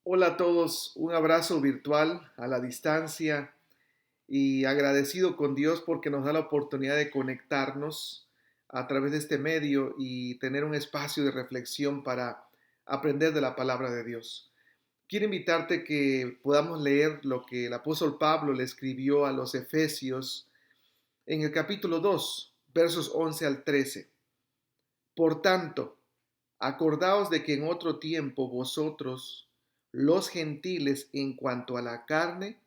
Hola a todos, un abrazo virtual a la distancia y agradecido con Dios porque nos da la oportunidad de conectarnos a través de este medio y tener un espacio de reflexión para aprender de la palabra de Dios. Quiero invitarte que podamos leer lo que el apóstol Pablo le escribió a los Efesios en el capítulo 2, versos 11 al 13. Por tanto, acordaos de que en otro tiempo vosotros, los gentiles, en cuanto a la carne,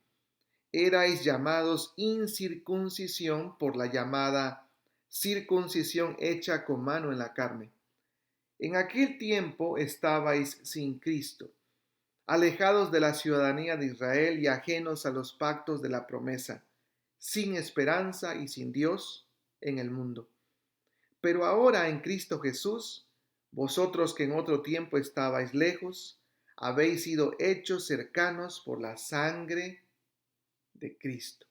erais llamados incircuncisión por la llamada circuncisión hecha con mano en la carne. En aquel tiempo estabais sin Cristo, alejados de la ciudadanía de Israel y ajenos a los pactos de la promesa, sin esperanza y sin Dios en el mundo. Pero ahora en Cristo Jesús, vosotros que en otro tiempo estabais lejos, habéis sido hechos cercanos por la sangre de Cristo.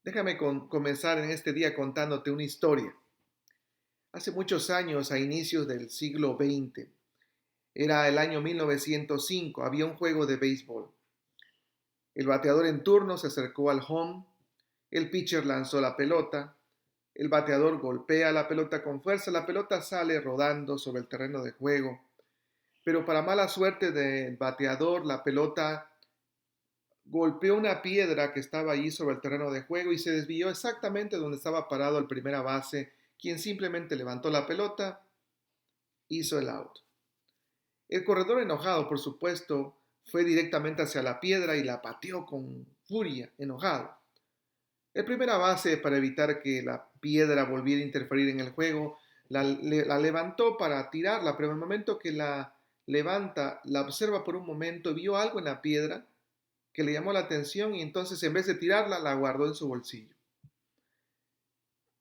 Déjame comenzar en este día contándote una historia. Hace muchos años, a inicios del siglo XX, era el año 1905, había un juego de béisbol. El bateador en turno se acercó al home, el pitcher lanzó la pelota, el bateador golpea la pelota con fuerza, la pelota sale rodando sobre el terreno de juego, pero para mala suerte del bateador, la pelota golpeó una piedra que estaba allí sobre el terreno de juego y se desvió exactamente donde estaba parado el primera base, quien simplemente levantó la pelota, hizo el out. El corredor enojado, por supuesto, fue directamente hacia la piedra y la pateó con furia, enojado. El primera base, para evitar que la piedra volviera a interferir en el juego, la levantó para tirarla, pero en el momento que la levanta, la observa por un momento, vio algo en la piedra que le llamó la atención y entonces en vez de tirarla, la guardó en su bolsillo.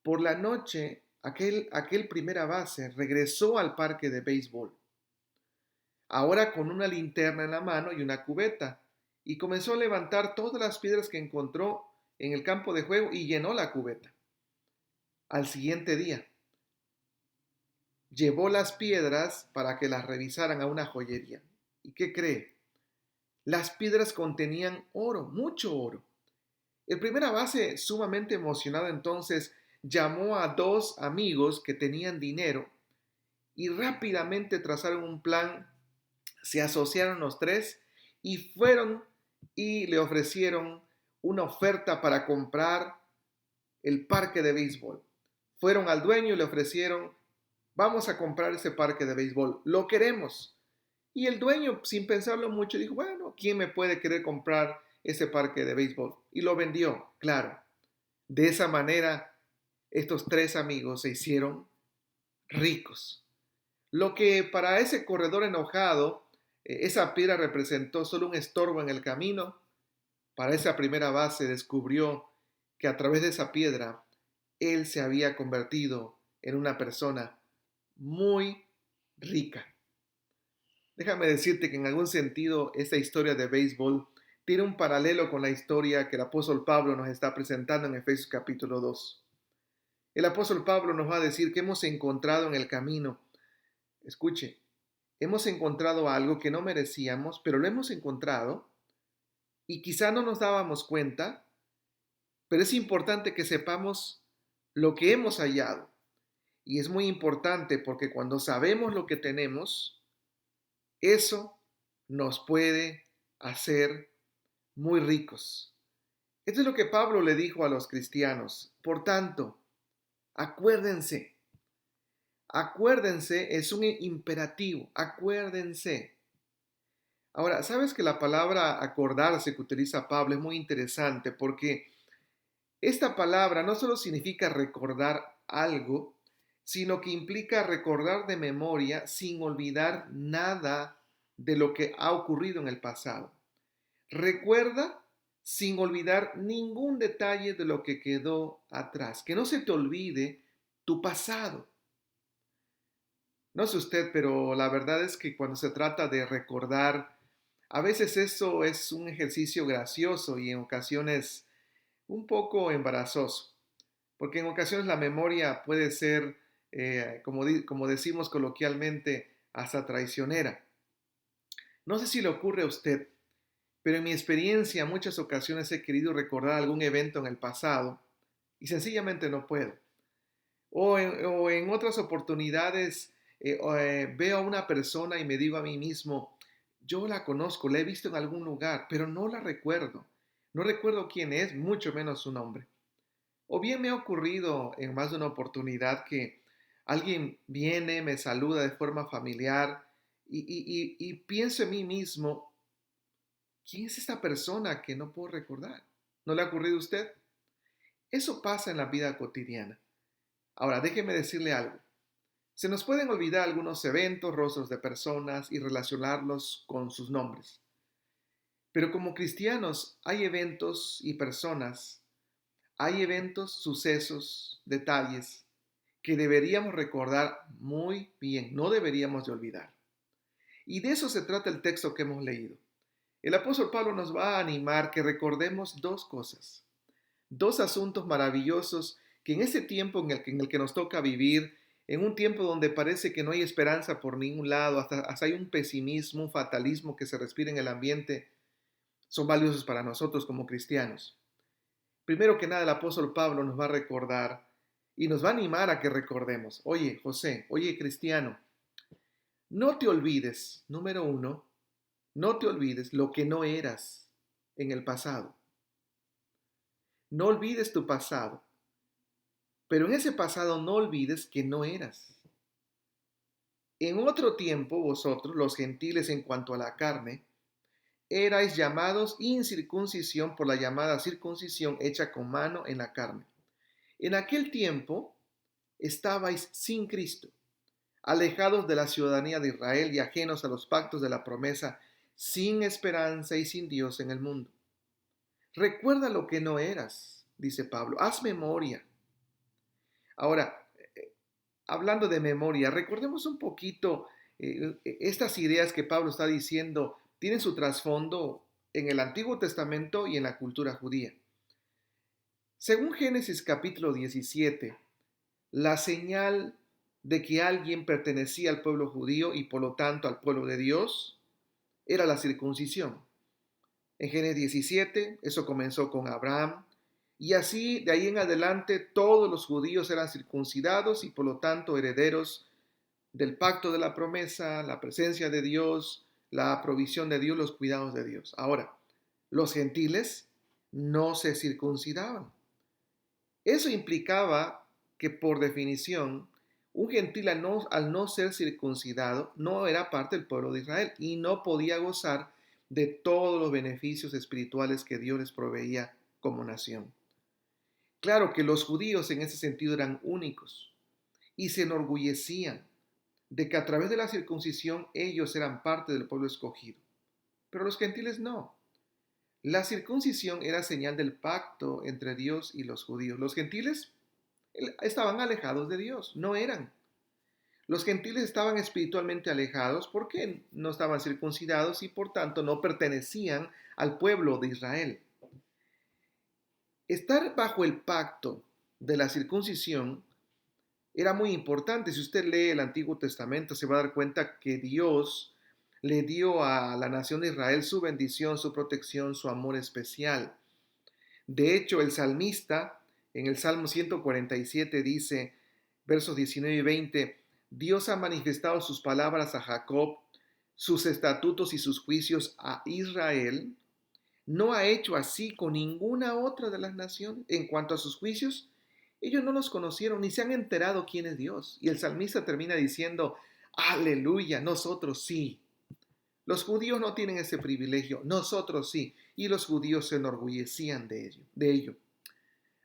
Por la noche, aquel primera base regresó al parque de béisbol, ahora con una linterna en la mano y una cubeta, y comenzó a levantar todas las piedras que encontró en el campo de juego y llenó la cubeta. Al siguiente día, llevó las piedras para que las revisaran a una joyería. ¿Y qué cree? Las piedras contenían oro, mucho oro. El primera base, sumamente emocionado entonces, llamó a dos amigos que tenían dinero y rápidamente trazaron un plan, se asociaron los tres y fueron y le ofrecieron una oferta para comprar el parque de béisbol. Fueron al dueño y le ofrecieron: vamos a comprar ese parque de béisbol, lo queremos. Y el dueño, sin pensarlo mucho, dijo: bueno, ¿quién me puede querer comprar ese parque de béisbol? Y lo vendió, claro. De esa manera, estos tres amigos se hicieron ricos. Lo que para ese corredor enojado, esa piedra representó solo un estorbo en el camino, para esa primera base descubrió que a través de esa piedra él se había convertido en una persona muy rica. Déjame decirte que en algún sentido esta historia de béisbol tiene un paralelo con la historia que el apóstol Pablo nos está presentando en Efesios capítulo 2. El apóstol Pablo nos va a decir que hemos encontrado en el camino, escuche, hemos encontrado algo que no merecíamos, pero lo hemos encontrado y quizá no nos dábamos cuenta, pero es importante que sepamos lo que hemos hallado. Y es muy importante porque cuando sabemos lo que tenemos, eso nos puede hacer muy ricos. Esto es lo que Pablo le dijo a los cristianos. Por tanto, acuérdense. Acuérdense es un imperativo. Acuérdense. Ahora, ¿sabes que la palabra acordarse que utiliza Pablo es muy interesante? Porque esta palabra no solo significa recordar algo, sino que implica recordar de memoria sin olvidar nada de lo que ha ocurrido en el pasado. Recuerda sin olvidar ningún detalle de lo que quedó atrás. Que no se te olvide tu pasado. No sé usted, pero la verdad es que cuando se trata de recordar, a veces eso es un ejercicio gracioso y en ocasiones un poco embarazoso, porque en ocasiones la memoria puede ser, como decimos coloquialmente, hasta traicionera. No sé si le ocurre a usted, pero en mi experiencia, en muchas ocasiones he querido recordar algún evento en el pasado y sencillamente no puedo. O en otras oportunidades veo a una persona y me digo a mí mismo, yo la conozco, la he visto en algún lugar, pero no la recuerdo. No recuerdo quién es, mucho menos su nombre. O bien me ha ocurrido en más de una oportunidad que alguien viene, me saluda de forma familiar y pienso en mí mismo, ¿quién es esta persona que no puedo recordar? ¿No le ha ocurrido a usted? Eso pasa en la vida cotidiana. Ahora, déjeme decirle algo. Se nos pueden olvidar algunos eventos, rostros de personas y relacionarlos con sus nombres. Pero como cristianos hay eventos y personas, hay eventos, sucesos, detalles que deberíamos recordar muy bien, no deberíamos de olvidar. Y de eso se trata el texto que hemos leído. El apóstol Pablo nos va a animar que recordemos dos cosas, dos asuntos maravillosos que en este tiempo en el que nos toca vivir, en un tiempo donde parece que no hay esperanza por ningún lado, hasta hay un pesimismo, un fatalismo que se respira en el ambiente, son valiosos para nosotros como cristianos. Primero que nada, el apóstol Pablo nos va a recordar y nos va a animar a que recordemos, oye José, oye cristiano, no te olvides, número uno, no te olvides lo que no eras en el pasado. No olvides tu pasado, pero en ese pasado no olvides que no eras. En otro tiempo vosotros, los gentiles en cuanto a la carne, erais llamados incircuncisión por la llamada circuncisión hecha con mano en la carne. En aquel tiempo estabais sin Cristo, alejados de la ciudadanía de Israel y ajenos a los pactos de la promesa, sin esperanza y sin Dios en el mundo. Recuerda lo que no eras, dice Pablo, haz memoria. Ahora, hablando de memoria, recordemos un poquito estas ideas que Pablo está diciendo, tienen su trasfondo en el Antiguo Testamento y en la cultura judía. Según Génesis capítulo 17, la señal de que alguien pertenecía al pueblo judío y por lo tanto al pueblo de Dios era la circuncisión. En Génesis 17, eso comenzó con Abraham, y así de ahí en adelante todos los judíos eran circuncidados y por lo tanto herederos del pacto de la promesa, la presencia de Dios, la provisión de Dios, los cuidados de Dios. Ahora, los gentiles no se circuncidaban. Eso implicaba que por definición un gentil al no ser circuncidado no era parte del pueblo de Israel y no podía gozar de todos los beneficios espirituales que Dios les proveía como nación. Claro que los judíos en ese sentido eran únicos y se enorgullecían de que a través de la circuncisión ellos eran parte del pueblo escogido. Pero los gentiles no. La circuncisión era señal del pacto entre Dios y los judíos. Los gentiles estaban alejados de Dios, no eran. Los gentiles estaban espiritualmente alejados porque no estaban circuncidados y por tanto no pertenecían al pueblo de Israel. Estar bajo el pacto de la circuncisión era muy importante. Si usted lee el Antiguo Testamento, se va a dar cuenta que Dios le dio a la nación de Israel su bendición, su protección, su amor especial. De hecho, el salmista en el Salmo 147 dice, versos 19 y 20, Dios ha manifestado sus palabras a Jacob, sus estatutos y sus juicios a Israel. No ha hecho así con ninguna otra de las naciones. En cuanto a sus juicios, ellos no los conocieron ni se han enterado quién es Dios. Y el salmista termina diciendo, aleluya, nosotros sí. Los judíos no tienen ese privilegio, nosotros sí. Y los judíos se enorgullecían de ello.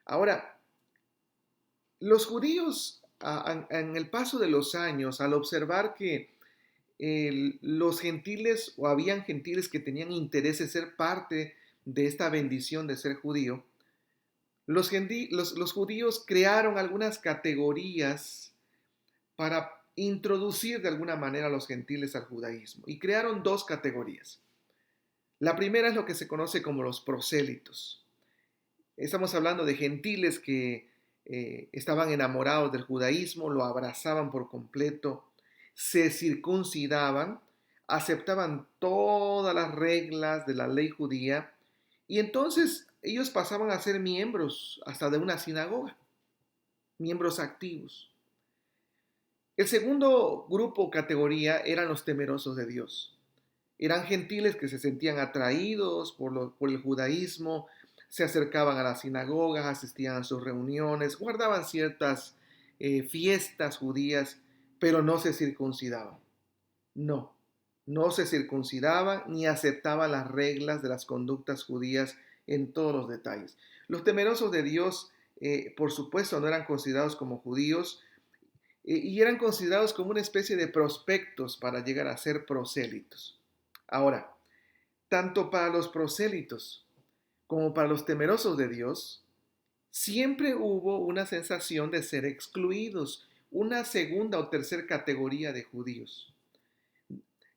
Ahora, los judíos en el paso de los años, al observar que los gentiles o habían gentiles que tenían interés en ser parte de esta bendición de ser judío, los judíos crearon algunas categorías para introducir de alguna manera a los gentiles al judaísmo y crearon dos categorías. La primera es lo que se conoce como los prosélitos. Estamos hablando de gentiles que estaban enamorados del judaísmo, lo abrazaban por completo, se circuncidaban, aceptaban todas las reglas de la ley judía y entonces ellos pasaban a ser miembros hasta de una sinagoga, miembros activos. El segundo grupo o categoría eran los temerosos de Dios. Eran gentiles que se sentían atraídos por el judaísmo, se acercaban a las sinagogas, asistían a sus reuniones, guardaban ciertas fiestas judías, pero no se circuncidaban. No, no se circuncidaban ni aceptaban las reglas de las conductas judías en todos los detalles. Los temerosos de Dios, por supuesto, no eran considerados como judíos y eran considerados como una especie de prospectos para llegar a ser prosélitos. Ahora, tanto para los prosélitos como para los temerosos de Dios, siempre hubo una sensación de ser excluidos, una segunda o tercera categoría de judíos.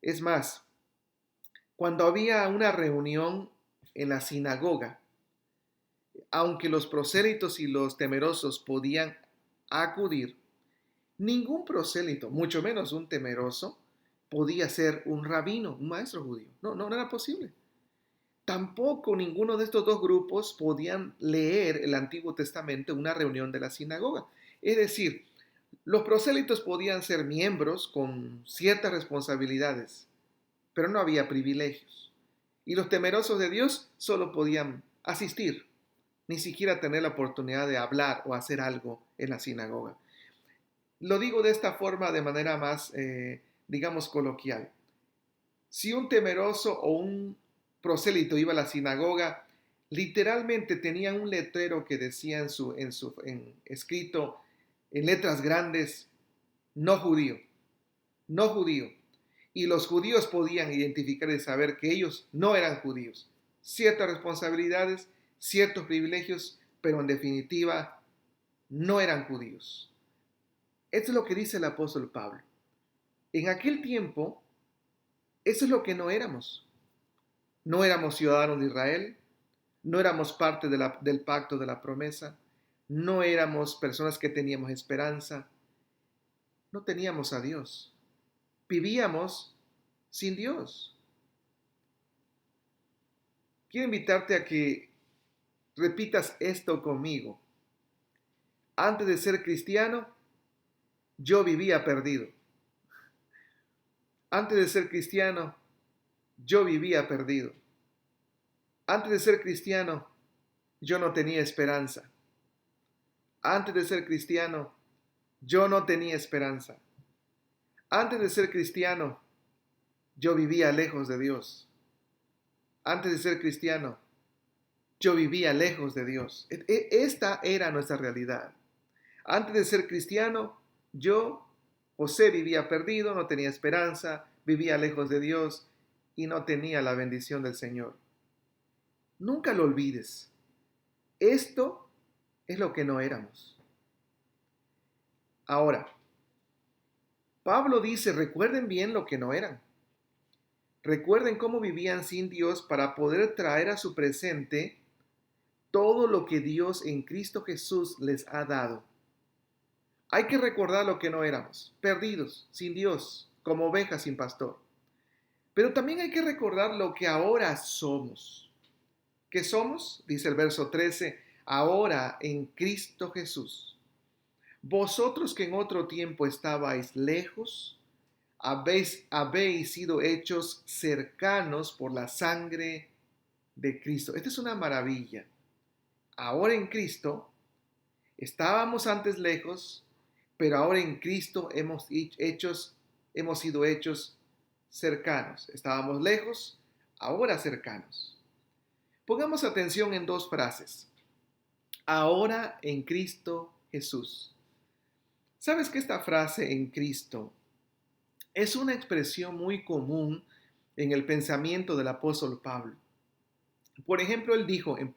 Es más, cuando había una reunión en la sinagoga, aunque los prosélitos y los temerosos podían acudir, ningún prosélito, mucho menos un temeroso, podía ser un rabino, un maestro judío. No era posible. Tampoco ninguno de estos dos grupos podían leer el Antiguo Testamento en una reunión de la sinagoga. Es decir, los prosélitos podían ser miembros con ciertas responsabilidades, pero no había privilegios. Y los temerosos de Dios solo podían asistir, ni siquiera tener la oportunidad de hablar o hacer algo en la sinagoga. Lo digo de esta forma de manera más, digamos, coloquial. Si un temeroso o un prosélito iba a la sinagoga, literalmente tenían un letrero que decía escrito en letras grandes, no judío, no judío. Y los judíos podían identificar y saber que ellos no eran judíos. Ciertas responsabilidades, ciertos privilegios, pero en definitiva no eran judíos. Esto es lo que dice el apóstol Pablo. En aquel tiempo, eso es lo que no éramos. No éramos ciudadanos de Israel, no éramos parte del pacto de la promesa, no éramos personas que teníamos esperanza, no teníamos a Dios. Vivíamos sin Dios. Quiero invitarte a que repitas esto conmigo. Antes de ser cristiano, yo vivía perdido. Antes de ser cristiano, yo vivía perdido. Antes de ser cristiano, yo no tenía esperanza. Antes de ser cristiano, yo no tenía esperanza. Antes de ser cristiano, yo vivía lejos de Dios. Antes de ser cristiano, yo vivía lejos de Dios. Esta era nuestra realidad. Antes de ser cristiano, yo, José, vivía perdido, no tenía esperanza, vivía lejos de Dios y no tenía la bendición del Señor. Nunca lo olvides. Esto es lo que no éramos. Ahora, Pablo dice, recuerden bien lo que no eran. Recuerden cómo vivían sin Dios para poder traer a su presente todo lo que Dios en Cristo Jesús les ha dado. Hay que recordar lo que no éramos, perdidos, sin Dios, como ovejas sin pastor. Pero también hay que recordar lo que ahora somos. ¿Qué somos? Dice el verso 13, ahora en Cristo Jesús. Vosotros que en otro tiempo estabais lejos, habéis sido hechos cercanos por la sangre de Cristo. Esta es una maravilla. Ahora en Cristo, estábamos antes lejos, pero ahora en Cristo hemos sido hechos cercanos. Estábamos lejos, ahora cercanos. Pongamos atención en dos frases. Ahora en Cristo Jesús. ¿Sabes que esta frase en Cristo es una expresión muy común en el pensamiento del apóstol Pablo? Por ejemplo, él dijo en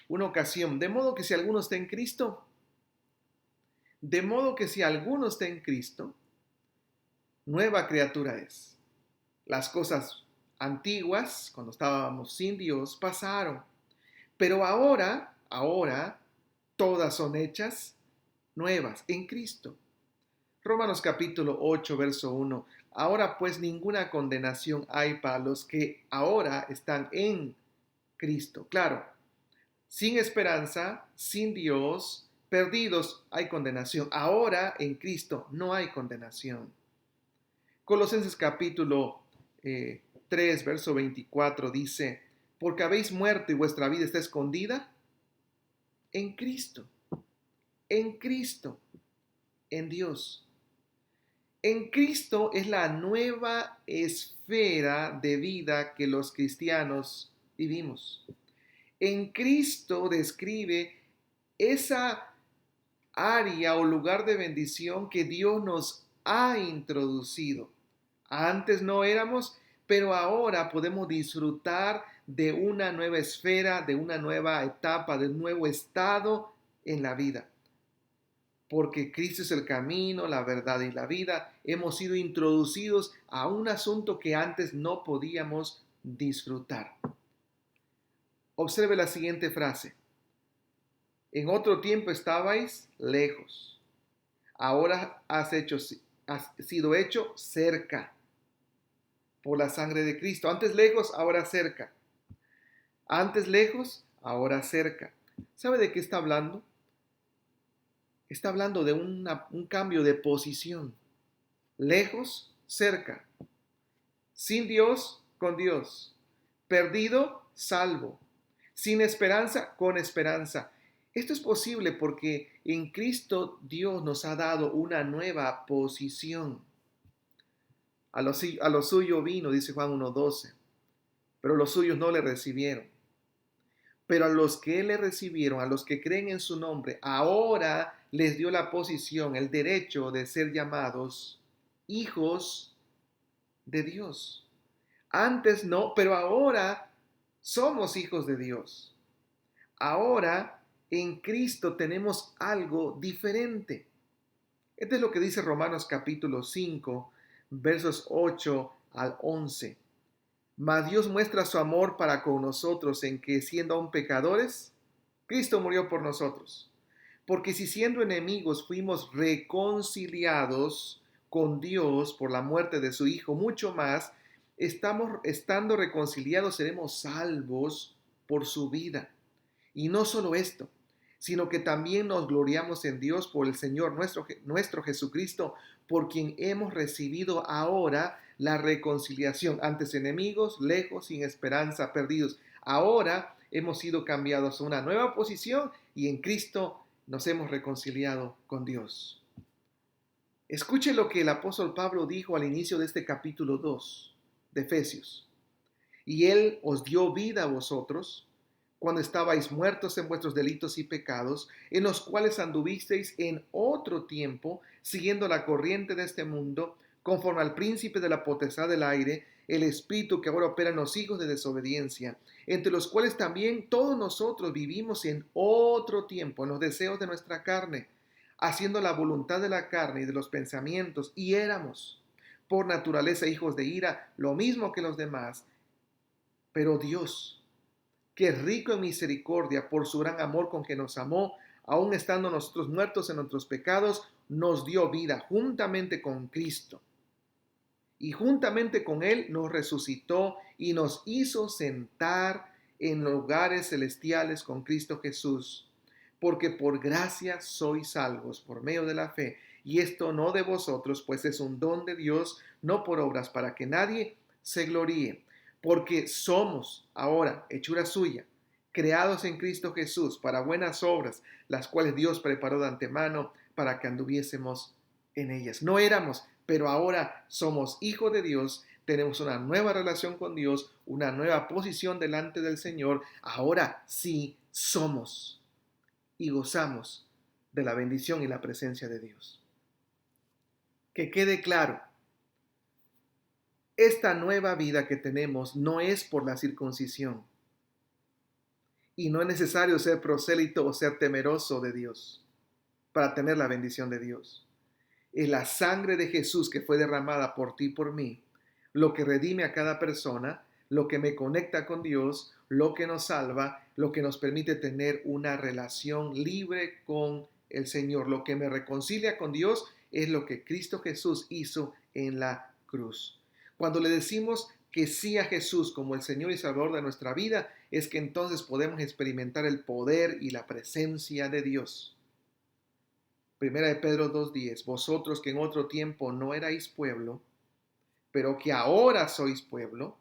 una ocasión, de modo que si alguno está en Cristo, nueva criatura es. Las cosas antiguas, cuando estábamos sin Dios, pasaron. Pero ahora, todas son hechas nuevas en Cristo. Romanos capítulo 8, verso 1. ahora pues ninguna condenación hay para los que ahora están en Cristo. Claro, sin esperanza, sin Dios, perdidos, hay condenación. Ahora en Cristo no hay condenación. Colosenses capítulo 3, verso 24 dice, porque habéis muerto y vuestra vida está escondida en Cristo, en Cristo, en Dios. En Cristo es la nueva esfera de vida que los cristianos vivimos. En Cristo describe esa área o lugar de bendición que Dios nos ha introducido. Antes no éramos, pero ahora podemos disfrutar de una nueva esfera, de una nueva etapa, de un nuevo estado en la vida. Porque Cristo es el camino, la verdad y la vida. Hemos sido introducidos a un asunto que antes no podíamos disfrutar. Observe la siguiente frase. En otro tiempo estabais lejos. Ahora has sido hecho cerca por la sangre de Cristo. Antes lejos, ahora cerca. Antes lejos, ahora cerca. ¿Sabe de qué está hablando? Está hablando de un cambio de posición. Lejos, cerca. Sin Dios, con Dios. Perdido, salvo. Sin esperanza, con esperanza. Esto es posible porque en Cristo Dios nos ha dado una nueva posición. A lo suyo vino, dice Juan 1:12, pero los suyos no le recibieron. Pero a los que le recibieron, a los que creen en su nombre, ahora les dio la posición, el derecho de ser llamados hijos de Dios. Antes no, pero ahora somos hijos de Dios. Ahora en Cristo tenemos algo diferente. Esto es lo que dice Romanos capítulo 5, versos 8 al 11. Mas Dios muestra su amor para con nosotros en que, siendo aún pecadores, Cristo murió por nosotros. Porque si siendo enemigos fuimos reconciliados con Dios por la muerte de su Hijo, mucho más, estando reconciliados, seremos salvos por su vida. Y no solo esto, sino que también nos gloriamos en Dios por el Señor nuestro Jesucristo, por quien hemos recibido ahora la reconciliación. Antes enemigos, lejos, sin esperanza, perdidos. Ahora hemos sido cambiados a una nueva posición y en Cristo nos hemos reconciliado con Dios. Escuche lo que el apóstol Pablo dijo al inicio de este capítulo 2 de Efesios. Y Él os dio vida a vosotros cuando estabais muertos en vuestros delitos y pecados, en los cuales anduvisteis en otro tiempo, siguiendo la corriente de este mundo, conforme al príncipe de la potestad del aire, el espíritu que ahora opera en los hijos de desobediencia, entre los cuales también todos nosotros vivimos en otro tiempo, en los deseos de nuestra carne, haciendo la voluntad de la carne y de los pensamientos, y éramos por naturaleza hijos de ira, lo mismo que los demás. Pero Dios, que es rico en misericordia por su gran amor con que nos amó, aun estando nosotros muertos en nuestros pecados, nos dio vida juntamente con Cristo. Y juntamente con Él nos resucitó y nos hizo sentar en lugares celestiales con Cristo Jesús. Porque por gracia sois salvos por medio de la fe. Y esto no de vosotros, pues es un don de Dios, no por obras, para que nadie se gloríe. Porque somos ahora hechura suya, creados en Cristo Jesús para buenas obras, las cuales Dios preparó de antemano para que anduviésemos en ellas. No éramos, pero ahora somos hijos de Dios, tenemos una nueva relación con Dios, una nueva posición delante del Señor. Ahora sí somos y gozamos de la bendición y la presencia de Dios. Que quede claro, esta nueva vida que tenemos no es por la circuncisión. Y no es necesario ser prosélito o ser temeroso de Dios para tener la bendición de Dios. Es la sangre de Jesús que fue derramada por ti y por mí, lo que redime a cada persona, lo que me conecta con Dios, lo que nos salva, lo que nos permite tener una relación libre con el Señor. Lo que me reconcilia con Dios es lo que Cristo Jesús hizo en la cruz. Cuando le decimos que sí a Jesús como el Señor y Salvador de nuestra vida, es que entonces podemos experimentar el poder y la presencia de Dios. Primera de Pedro 2:10, vosotros que en otro tiempo no erais pueblo, pero que ahora sois pueblo,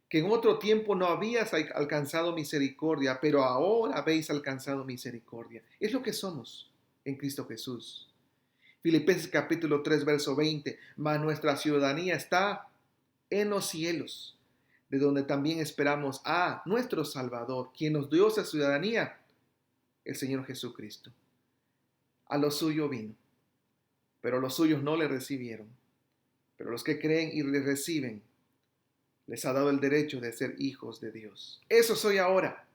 que en otro tiempo no habías alcanzado misericordia, pero ahora habéis alcanzado misericordia. Es lo que somos en Cristo Jesús. Filipenses capítulo 3, verso 20, mas nuestra ciudadanía está en los cielos, de donde también esperamos a nuestro Salvador, quien nos dio esa ciudadanía, el Señor Jesucristo. A lo suyo vino, pero los suyos no le recibieron. Pero los que creen y le reciben, les ha dado el derecho de ser hijos de Dios. Eso soy ahora,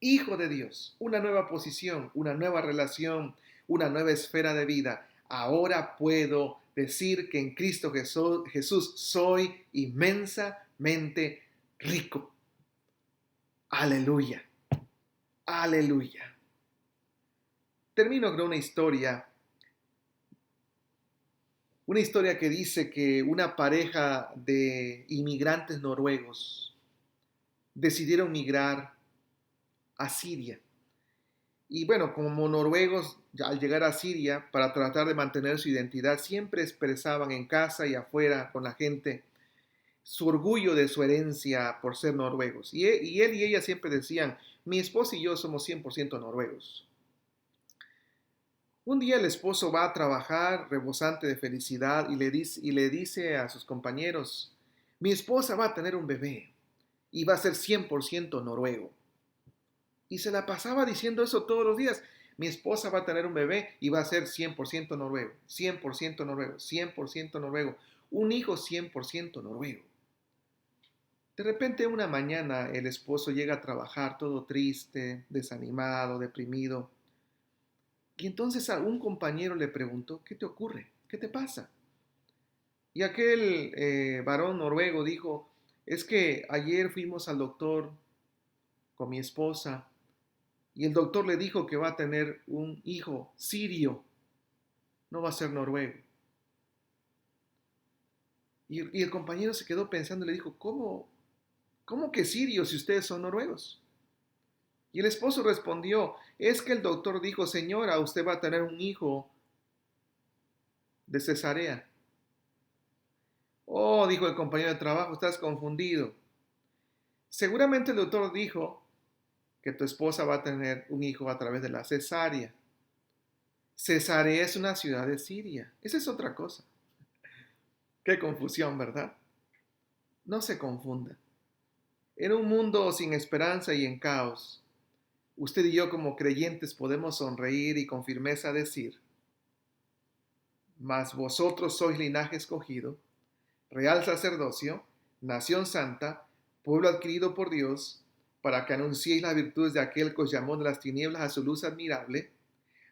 hijo de Dios. Una nueva posición, una nueva relación, una nueva esfera de vida. Ahora puedo decir que en Cristo Jesús soy inmensamente rico. Aleluya, aleluya. Termino con una historia que dice que una pareja de inmigrantes noruegos decidieron migrar a Siria. Y bueno, como noruegos, al llegar a Siria, para tratar de mantener su identidad, siempre expresaban en casa y afuera con la gente su orgullo de su herencia por ser noruegos. Y él y ella siempre decían, mi esposa y yo somos 100% noruegos. Un día el esposo va a trabajar rebosante de felicidad y le dice a sus compañeros, mi esposa va a tener un bebé y va a ser 100% noruego. Y se la pasaba diciendo eso todos los días. Mi esposa va a tener un bebé y va a ser 100% noruego, 100% noruego, 100% noruego. Un hijo 100% noruego. De repente una mañana el esposo llega a trabajar todo triste, desanimado, deprimido. Y entonces a un compañero le preguntó, ¿qué te ocurre? ¿Qué te pasa? Y aquel varón noruego dijo, es que ayer fuimos al doctor con mi esposa y el doctor le dijo que va a tener un hijo sirio, no va a ser noruego. Y el compañero se quedó pensando y le dijo, ¿cómo que sirio si ustedes son noruegos? Y el esposo respondió, es que el doctor dijo, señora, usted va a tener un hijo de cesarea. Oh, dijo el compañero de trabajo, estás confundido. Seguramente el doctor dijo que tu esposa va a tener un hijo a través de la cesárea. Cesarea es una ciudad de Siria. Esa es otra cosa. Qué confusión, ¿verdad? No se confunda. En un mundo sin esperanza y en caos, usted y yo como creyentes podemos sonreír y con firmeza decir, mas vosotros sois linaje escogido, real sacerdocio, nación santa, pueblo adquirido por Dios, para que anunciéis las virtudes de aquel que os llamó de las tinieblas a su luz admirable,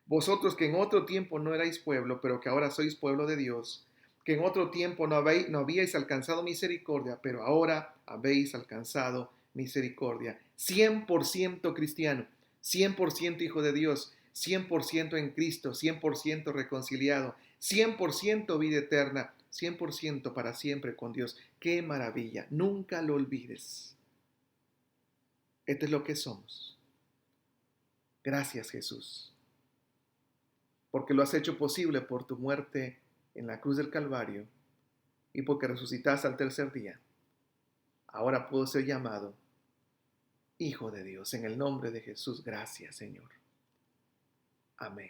vosotros que en otro tiempo no erais pueblo, pero que ahora sois pueblo de Dios, que en otro tiempo no habíais alcanzado misericordia, pero ahora habéis alcanzado misericordia. 100% cristiano, 100% hijo de Dios, 100% en Cristo, 100% reconciliado, 100% vida eterna, 100% para siempre con Dios. ¡Qué maravilla! Nunca lo olvides. Esto es lo que somos. Gracias, Jesús, porque lo has hecho posible por tu muerte en la cruz del Calvario y porque resucitaste al tercer día. Ahora puedo ser llamado Hijo de Dios. En el nombre de Jesús, gracias, Señor. Amén.